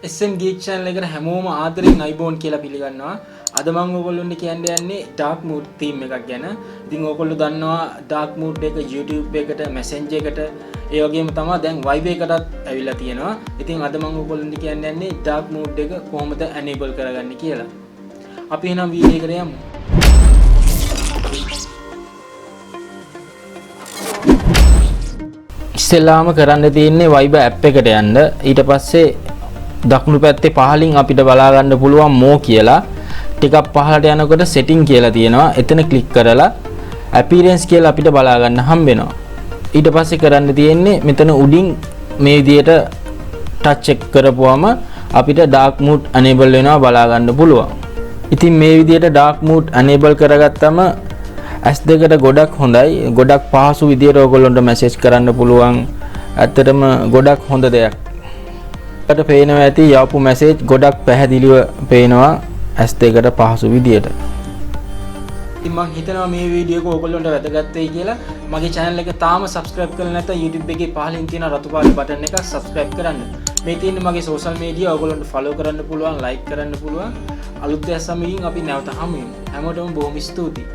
SM GEEK channel එකට හැමෝම ආදරෙන් අයිබෝන් කියලා පිළිගන්නවා. අද මම ඔයගොල්ලොන්ට කියන්න යන්නේ dark mood theme එකක් ගැන. ඉතින් ඔයගොල්ලෝ දන්නවා dark mood එක YouTube එකට, Messenger එකට, ඒ වගේම තමයි දැන් Viber එකටත් ඇවිල්ලා තියෙනවා. ඉතින් අද මම ඔයගොල්ලොන්ට කියන්න යන්නේ dark mood එක කොහොමද enable කරගන්නේ කියලා. අපි එහෙනම් වීඩියෝ එකට යමු. ඉස්සෙල්ලාම කරන්න තියෙන්නේ Viber app එකට යන්න. ඊට පස්සේ දකුණු පැත්තේ පහලින් අපිට බලා ගන්න පුළුවන් more කියලා. ටිකක් පහළට යනකොට setting කියලා තියෙනවා. එතන click කරලා appearance කියලා අපිට බලා ගන්න හම්බ වෙනවා. ඊට පස්සේ කරන්න තියෙන්නේ මෙතන උඩින් මේ විදියට touch එක කරපුවම අපිට dark mood enable වෙනවා බලා ගන්න පුළුවන්. ඉතින් මේ විදියට dark mood enable කරගත්තම S2කට ගොඩක් හොඳයි. ගොඩක් පහසු විදියට ඔයගොල්ලන්ට message කරන්න පුළුවන්. ඇත්තටම ගොඩක් හොඳ දෙයක්. ඔයාලට පේනවා ඇති යවපු message ගොඩක් පැහැදිලිව පේනවා S2කට පහසු විදියට. ඉතින් මම හිතනවා මේ වීඩියෝ එක ඔයගොල්ලන්ට වැදගත් වෙයි කියලා. මගේ channel එක තාම subscribe කරලා නැත්නම් YouTube එකේ පහලින් තියෙන රතු පාට බටන් එක subscribe කරන්න. මේ තියෙන්නේ මගේ social media ඔයගොල්ලන්ට follow කරන්න පුළුවන්, like කරන්න පුළුවන්. අලුත් දෙයක් සමගින් අපි නැවත හමු වෙමු. හැමෝටම බොහොම ස්තුතියි.